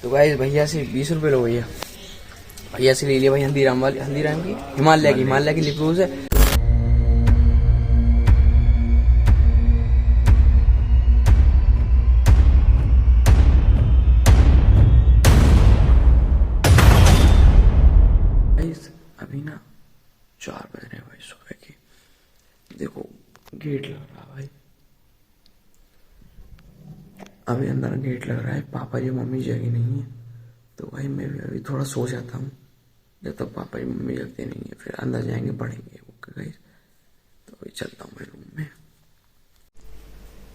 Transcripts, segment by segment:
तो गाइस भैया से 20 रुपये लो भैया। भैया से ले लिया भाई हल्दीराम की हिमालय की लिप रोज है। अभी ना 4 बज रहे भाई सुबह के। देखो गेट लग रहा भाई, अभी अंदर गेट लग रहा है। पापा जी मम्मी जगी नहीं है, तो भाई मैं भी अभी थोड़ा सो जाता हूँ जब तक पापा जी मम्मी जगते नहीं है। फिर अंदर जाएंगे पढ़ेंगे ओके गाइस। तो अभी चलता हूँ मैं रूम में।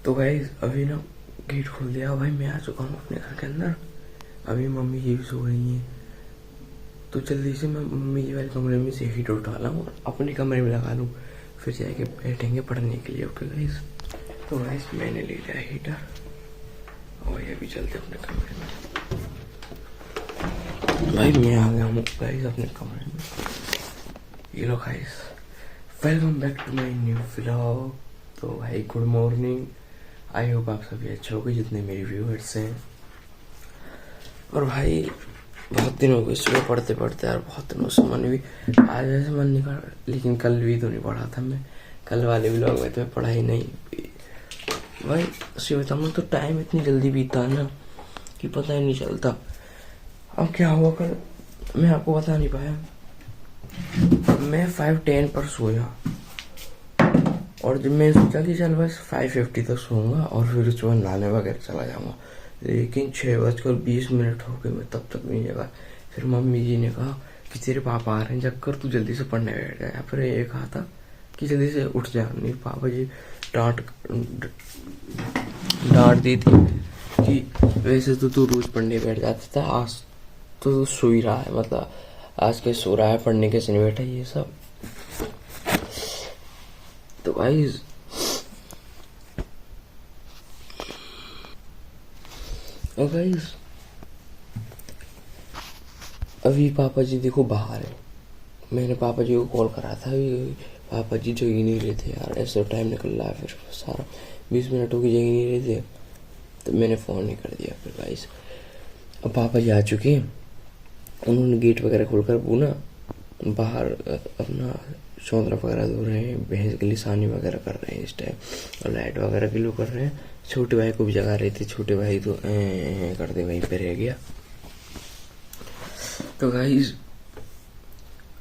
तो गाइस अभी ना गेट खोल दिया भाई, मैं आ चुका हूँ अपने घर के अंदर। अभी मम्मी जी भी सो रही हैं, तो जल्दी से मैं मम्मी जी वाले कमरे में से हीटर उठा लाऊँ और अपने कमरे में लगा लूँ, फिर जाके बैठेंगे पढ़ने के लिए ओके गाइस। तो गाइस मैंने ले लिया हीटर और ये भी चलते अपने कमरे में। भाई मैं आ गया हूँ गाइस अपने कमरे में। ये लो guys, welcome back to my new vlog. तो भाई गुड मॉर्निंग, आई होप आप सभी अच्छे होंगे जितने मेरे व्यूअर्स हैं। और भाई बहुत दिन हो गए सुबह पढ़ते पढ़ते यार, बहुत दिनों से मन भी आज ऐसे मन नहीं कर, लेकिन कल भी तो नहीं पढ़ा था मैं। कल वाले व्लॉग में तो मैं पढ़ा ही नहीं भाई। सही बताऊँ तो टाइम इतनी जल्दी बीता है ना कि पता ही नहीं चलता। अब क्या हुआ कल मैं आपको बता नहीं पाया। मैं 5:10 पर सोया और जब मैं सोचा कि चल बस 5:50 तक सोऊंगा और फिर उसके बाद नहाने वगैरह चला जाऊंगा, लेकिन 6:20 हो गए मैं तब तक नहीं जगा। फिर मम्मी जी ने कहा कि तेरे पापा आ रहे हैं, जग कर तू जल्दी से पढ़ने बैठ जाए। फिर ये कहा था कि जल्दी से उठ जा। नहीं पापा जी डांट दी थी कि वैसे तो तू रोज पढ़ने बैठ जाता था, आज तो सो ही रहा है, मतलब आज के सो रहा है, पढ़ने कैसे नहीं बैठा ये सब। तो भाई अभी पापा जी देखो बाहर है। मैंने पापा जी को कॉल करा था, अभी पापा जी जग ही नहीं रहे थे यार। ऐसे टाइम निकल रहा है, फिर सारा 20 मिनट हो गए जग ही नहीं रहे थे, तो मैंने फ़ोन नहीं कर दिया फिर गाइस। अब पापा जी आ चुके हैं, उन्होंने गेट वगैरह खोलकर वो ना बाहर अपना चौंतरा वगैरह धो रहे हैं, भैंस के लिए सानी वगैरह कर रहे हैं इस टाइम, और लाइट वगैरह के लिए कर रहे हैं। छोटे भाई को भी जगा रहे थे, छोटे भाई तो करते वहीं पे रह गया। तो गाइस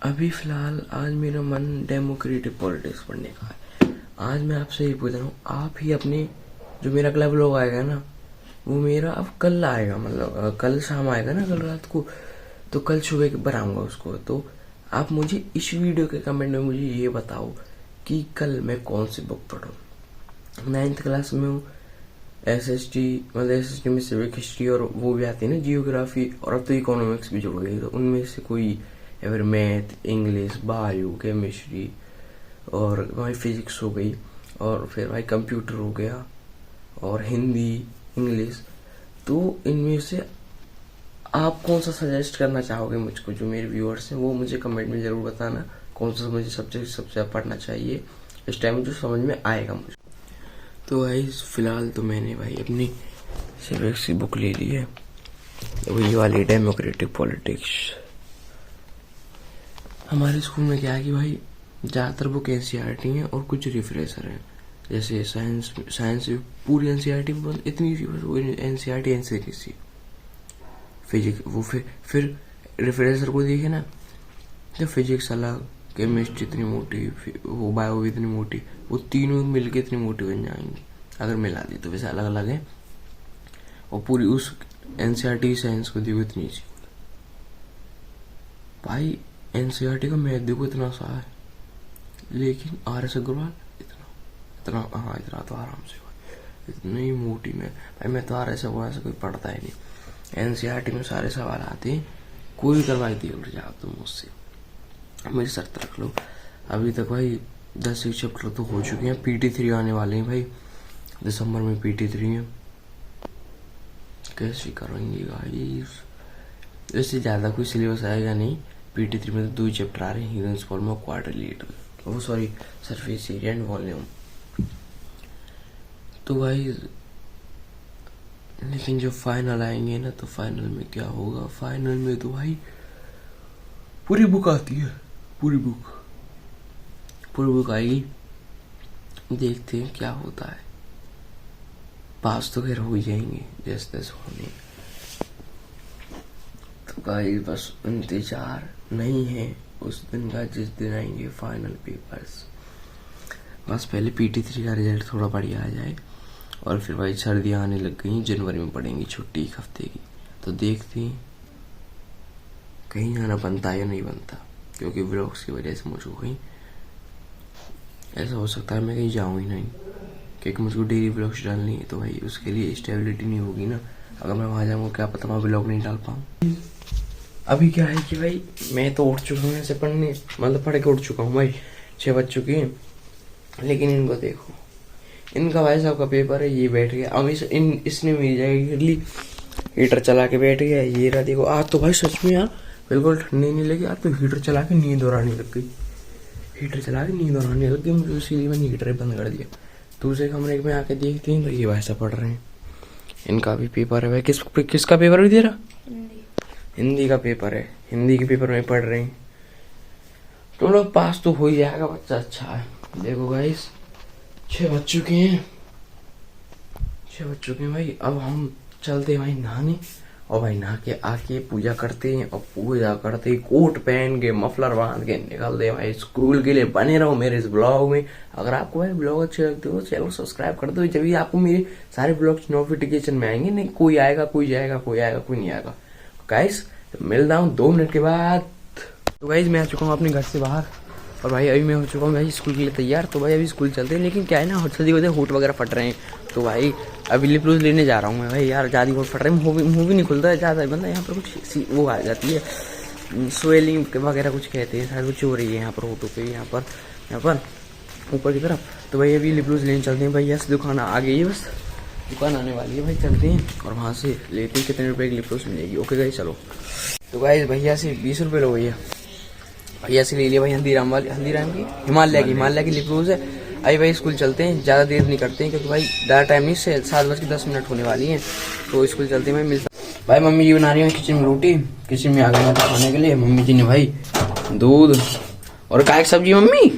अभी फिलहाल आज मेरा मन डेमोक्रेटिक पॉलिटिक्स पढ़ने का है। आज मैं आपसे ही पूछ रहा हूँ, आप ही अपने जो मेरा अगला व्लॉग आएगा ना, वो मेरा अब कल आएगा, मतलब कल शाम आएगा ना, कल रात को। तो कल सुबह बनाऊंगा उसको। तो आप मुझे इस वीडियो के कमेंट में मुझे ये बताओ कि कल मैं कौन सी बुक पढ़ूँ। 9th क्लास में हूँ, SST मतलब SST में सिविक हिस्ट्री और वो भी आती है ना जियोग्राफी, और अब तो इकोनॉमिक्स भी जुड़ गई। तो उनमें से कोई या फिर मैथ, इंग्लिश, बायो, केमिस्ट्री और भाई फिजिक्स हो गई, और फिर भाई कंप्यूटर हो गया, और हिंदी, इंग्लिश। तो इनमें से आप कौन सा सजेस्ट करना चाहोगे मुझको, जो मेरे व्यूअर्स हैं वो मुझे कमेंट में जरूर बताना कौन सा मुझे सब्जेक्ट सबसे ज्यादा पढ़ना चाहिए इस टाइम, जो समझ में आएगा मुझे। तो भाई फिलहाल तो मैंने भाई अपनी सिविक्स की बुक ले ली है, वही वाली डेमोक्रेटिक पॉलिटिक्स। हमारे स्कूल में क्या है कि भाई ज़्यादातर बुक NCERT है और कुछ रिफ्रेशर हैं। जैसे साइंस पूरी NCERT इतनी NCERT NCERT फिजिक्स वो फिर रिफ्रेशर को देखे ना, तो फिजिक्स अलग, केमिस्ट्री इतनी मोटी, वो बायो भी इतनी मोटी, वो तीनों मिलके इतनी मोटी बन जाएंगी अगर मिला दी तो। वैसे अलग अलग है, और पूरी उस NCERT साइंस को देखो इतनी सी। भाई NCERT का मैथ देखो इतना सा है, लेकिन RS अग्रवाल इतना हाँ इतना तो आराम से इतनी मोटी में। भाई मैं तो RS अग्रवाल से कोई पढ़ता ही नहीं। NCERT में सारे सवाल आते हैं, कोई भी करवाई दिए उठ जाओ तुम मुझसे, मेरी शर्त रख लो। अभी तक भाई 10 एक चैप्टर तो हो चुके हैं, PT3 आने वाले हैं भाई, दिसंबर में PT3 है। कैसे करेंगे गाइस, इससे ज़्यादा कोई सिलेबस आएगा नहीं। PT3 में तो 2 चैप्टर आ रहे हैं, हीरोइंस फॉर्म और क्वाड्रिलेटरल, वो sorry surface area and volume. तो भाई लेकिन जब फाइनल आएंगे ना तो फाइनल में क्या होगा, फाइनल में तो भाई पूरी बुक आती है, पूरी बुक आएगी, देखते हैं क्या होता है। पास तो खैर हो ही जाएंगे जैसे तैसे होने। तो गाइस बस इंतजार नहीं है उस दिन का जिस दिन आएंगे फाइनल पेपर्स। बस पहले PT3 का रिजल्ट थोड़ा बढ़िया आ जाए और फिर भाई सर्दियाँ आने लग गई, जनवरी में पड़ेंगी छुट्टी 1 हफ्ते की। तो देखते हैं कहीं जाना बनता है या नहीं बनता, क्योंकि व्लॉग्स की वजह से मुझको कहीं ऐसा हो सकता है मैं कहीं जाऊँ ही नहीं, क्योंकि मुझको डेली व्लॉग्स डालनी है। तो भाई उसके लिए स्टेबिलिटी नहीं होगी ना, अगर मैं वहाँ जाऊँगा क्या पता मैं व्लॉग नहीं डाल पाऊँ। अभी क्या है कि भाई मैं तो उठ चुका हूँ ऐसे पढ़ने, मतलब पढ़ के उठ चुका हूँ भाई, 6 बज चुकी हैं। लेकिन इनको देखो, इनका भाई साहब का पेपर है, ये बैठ गया। अब इसने मेरी जगह गिर ली, हीटर चला के बैठ गया। ये रहा देखो, आज तो भाई सच में यार बिल्कुल ठंडी नहीं लगी, आज तो हीटर चला के नींद और आने लग गई, मुझे, इसीलिए मैंने हीटर बंद कर दिया। दूसरे कमरे में आके देखते हैं तो ये भाई साहब पढ़ रहे हैं, इनका भी पेपर है भाई। किसका पेपर भी दे रहा? हिंदी का पेपर है, हिंदी के पेपर में पढ़ रहे हैं। तो लोग पास तो हो ही जाएगा, बच्चा अच्छा है। देखो गाइस 6 बज चुके हैं भाई। अब हम चलते हैं भाई नहाने, और भाई नहा के आके पूजा करते हैं, और पूजा करते ही कोट पहन के मफलर बांध के निकलते हैं भाई स्कूल के लिए। बने रहो मेरे इस ब्लॉग में। अगर आपको भाई ब्लॉग अच्छे लगते हो चैनल सब्सक्राइब कर दो, जब भी आपको मेरे सारे ब्लॉग्स नोटिफिकेशन में आएंगे। नहीं कोई आएगा कोई जाएगा, कोई आएगा कोई नहीं आएगा। गाइस मिलता हूँ 2 मिनट के बाद। तो गाइस मैं आ चुका हूँ अपने घर से बाहर, और भाई अभी मैं हो चुका हूँ भाई स्कूल के लिए तैयार। तो भाई अभी स्कूल चलते हैं, लेकिन क्या है ना सर्दी वजह होट वगैरह फट रहे हैं। तो भाई अभी लिप ग्लोस लेने जा रहा हूँ मैं भाई, यार ज़्यादा होट फट रहे हैं, मुँह भी नहीं खुलता है ज़्यादा, मतलब यहाँ पर कुछ वो आ जाती है स्वेलिंग वगैरह कुछ कहते हैं, शायद कुछ हो रही है यहाँ पर होटों पे, यहाँ पर ऊपर की तरफ। तो भाई अभी लिप ग्लोस लेने चलते हैं भाई, यस दुकान आ गई है, बस दुकान आने वाली है भाई, चलते हैं और वहाँ से लेते हैं कितने रुपए की लिप ग्लोस मिलेगी। ओके गाइस चलो। तो गाइस भैया से 20 रुपये लो भैया, भैया से ले लिया भाई हल्दीराम की हिमालय की लिप ग्लोस है। अभी भाई स्कूल चलते हैं, ज़्यादा देर नहीं करते हैं, क्योंकि भाई ज़्यादा टाइम नहीं, 7:10 होने वाली हैं। तो स्कूल चलते हैं भाई, मिलता भाई। मम्मी जी बना रही है किचन में रोटी, किचन में आ गई मैं खाने के लिए। मम्मी जी ने भाई दूध और काय की सब्जी, मम्मी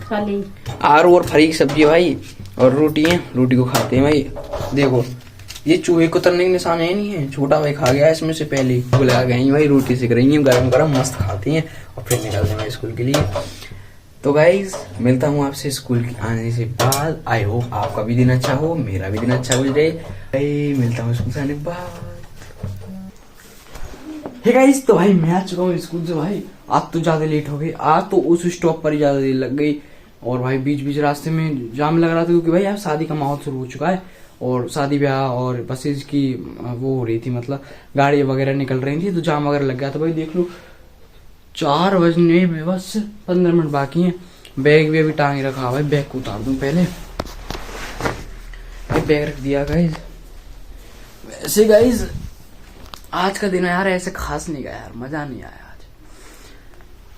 खाली आलू और फरी की सब्जी भाई, और रोटी है, रोटी को खाते हैं भाई। देखो ये चूहे को तरने के निशान है नहीं है, छोटा भाई खा गया इसमें से पहले, बुला गई भाई रोटी सेक रही है गरम गरम मस्त खाती हैं, और फिर निकलते हैं स्कूल के लिए। तो गाइज मिलता हूँ आपसे स्कूल के आने से बाद। आई होप आपका भी दिन अच्छा हो, मेरा भी दिन अच्छा गुजरे। मिलता हूँ स्कूल से आने के बाद। हे गाइस तो भाई मैं आ चुका हूँ स्कूल से भाई। आज तो ज्यादा लेट हो गई, आज तो उस स्टॉप पर ही ज्यादा देर लग गई, और भाई बीच रास्ते में जाम लग रहा था, क्योंकि भाई अब शादी का माहौल शुरू हो चुका है, और शादी ब्याह और बसेज की वो हो रही थी, मतलब गाड़ी वगैरह निकल रही थी, तो जाम वगैरह लग गया था भाई। देख लो 4 बजने में बस 15 मिनट बाकी हैं। बैग भी अभी टांगे रखा भाई, बैग को उतार दूं पहले, बैग रख दिया गाइज। वैसे गाइज आज का दिन यार ऐसे खास नहीं गया यार, मजा नहीं आया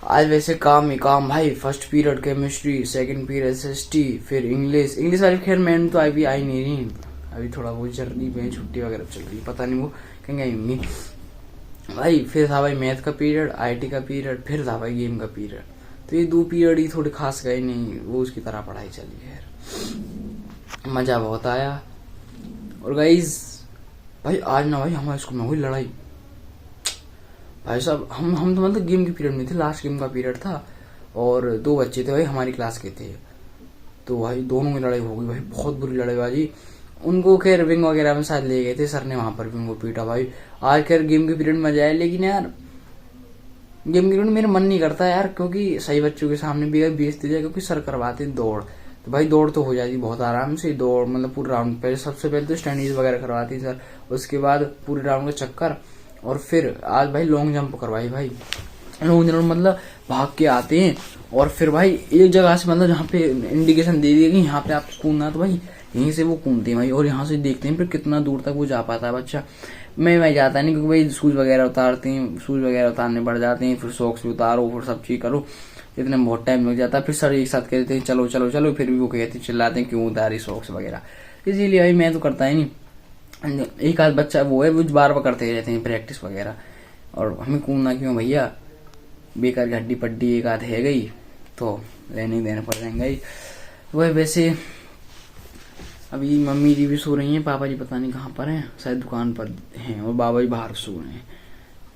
आज वैसे काम ही काम भाई। First period chemistry, second period SST, फिर इंग्लिश वाली खैर मैम तो अभी आई नहीं रही, अभी थोड़ा वो चल रही है, छुट्टी वगैरह चल रही, पता नहीं वो कहीं आई होंगी भाई। फिर था भाई मैथ का पीरियड, IT का पीरियड, फिर था भाई गेम का पीरियड। तो ये 2 पीरियड ही थोड़े खास गए नहीं, वो उसकी तरह पढ़ाई चली है, मजा बहुत आया। और गाइज भाई आज ना भाई हमारे स्कूल में हुई लड़ाई भाई साहब। हम तो मतलब गेम के पीरियड में थे, लास्ट गेम का पीरियड था, और 2 बच्चे थे भाई हमारी क्लास के थे, तो भाई दोनों में लड़ाई हो गई भाई, बहुत बुरी लड़ाईबाजी। उनको खैर विंग वगैरह में शायद ले गए थे, सर ने वहां पर भी उनको पीटा भाई। आज खैर गेम के पीरियड में जाए, लेकिन यार गेम के पीरियड मेरा मन नहीं करता यार, क्योंकि सही बच्चों के सामने भी बेइज्जती जाए, क्योंकि सर करवाते दौड़, तो भाई दौड़ तो हो जाती बहुत आराम से, दौड़ मतलब पूरे राउंड, पहले सबसे पहले तो स्टैंडीज वगैरह करवाती सर, उसके बाद पूरे राउंड का चक्कर, और फिर आज भाई लॉन्ग जंप करवाई भाई। लॉन्ग जंप मतलब भाग के आते हैं, और फिर भाई एक जगह से मतलब जहाँ पे इंडिकेशन दे दी गई यहाँ पे आपको कूदना, तो भाई यहीं से वो कूदते हैं भाई, और यहाँ से देखते हैं फिर कितना दूर तक वो जा पाता है बच्चा। मैं भाई जाता नहीं, क्योंकि भाई शूज वगैरह उतारते हैं, शूज वगैरह उतारने पड़ जाते हैं, फिर सॉक्स भी उतारो, फिर सब चीज करो, इतने में बहुत टाइम लग जाता है। फिर सर एक साथ कहते हैं चलो चलो चलो, फिर भी वो कहते हैं चिल्लाते हैं क्यों उतारी सॉक्स वगैरह, इसीलिए भाई मैं तो करता ही नहीं। एक आध बच्चा वो है, वो बार बार करते रहते हैं प्रैक्टिस वगैरह, और हमें कूदना क्यों भैया, बेकार की हड्डी पड्डी एक आध है गई तो रहने देने पड़ जाएंगे ही। वह वैसे अभी मम्मी जी भी सो रही हैं, पापा जी पता नहीं कहाँ पर हैं, शायद दुकान पर हैं, और बाबा जी बाहर सो रहे हैं,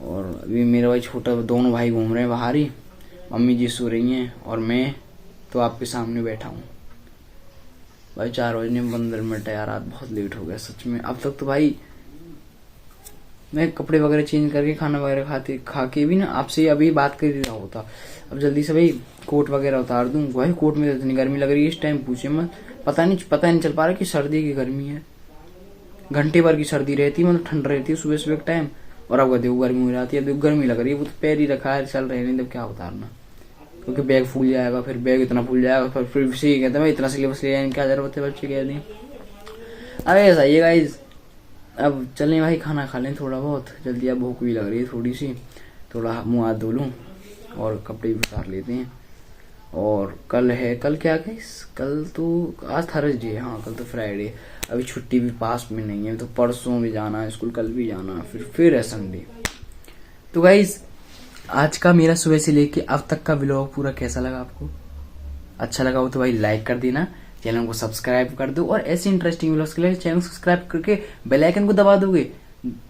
और अभी मेरा भाई छोटा, दोनों भाई घूम रहे हैं बाहर ही, मम्मी जी सो रही हैं और मैं तो आपके सामने बैठा हूँ। भाई 4 बजने 15 मिनट है यार, आज बहुत लेट हो गया सच में। अब तक तो भाई मैं कपड़े वगैरह चेंज करके खाना वगैरह खा के भी ना आपसे अभी बात कर ही रहा होता। अब जल्दी से भाई कोट वगैरह उतार दूं। भाई कोट में तो इतनी गर्मी लग रही है इस टाइम, पूछे मत। पता नहीं चल पा रहा कि सर्दी की गर्मी है। घंटे भर की सर्दी रहती है, मतलब ठंड रहती है सुबह सुबह के टाइम, और अब देखो गर्मी हो जाती है। अब देखो गर्मी लग रही है, वो तो पैर ही रखा है, चल रहे नहीं, तब क्या उतारना, क्योंकि बैग फूल जाएगा, फिर बैग इतना फूल जाएगा, फिर से कहते हैं इतना सिलेबस ले आए, क्या जरूरत है बच्चे कहते हैं। अरे ऐसा ही है गाइज। अब चलें भाई, खाना खा लें थोड़ा बहुत जल्दी, अब भूख भी लग रही है थोड़ी सी, थोड़ा मुँह हाथ धो लूँ और कपड़े भी उतार लेते हैं। और कल क्या कल तो आज थर्सडे है, हाँ कल तो फ्राइडे, अभी छुट्टी भी पास में नहीं है, तो परसों भी जाना है स्कूल, कल भी जाना है, फिर है संडे। तो गाइज आज का मेरा सुबह से लेके अब तक का व्लॉग पूरा कैसा लगा आपको? अच्छा लगा हो तो भाई लाइक कर देना, चैनल को सब्सक्राइब कर दो, और ऐसे इंटरेस्टिंग व्लॉग्स के लिए चैनल सब्सक्राइब करके बेल आइकन को दबा दोगे,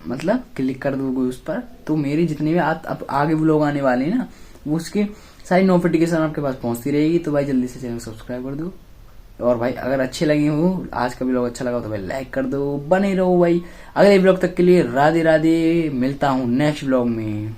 मतलब क्लिक कर दोगे उस पर, तो मेरे जितने भी अब आगे व्लॉग आने वाले हैं ना, वो उसकी सारी नोटिफिकेशन आपके पास पहुंचती रहेगी। तो भाई जल्दी से चैनल सब्सक्राइब कर दो, और भाई अगर अच्छे लगे हो, आज का व्लॉग अच्छा लगा तो भाई लाइक कर दो, बने रहो भाई। अगले व्लॉग तक के लिए राधे राधे, मिलता हूँ नेक्स्ट व्लॉग में।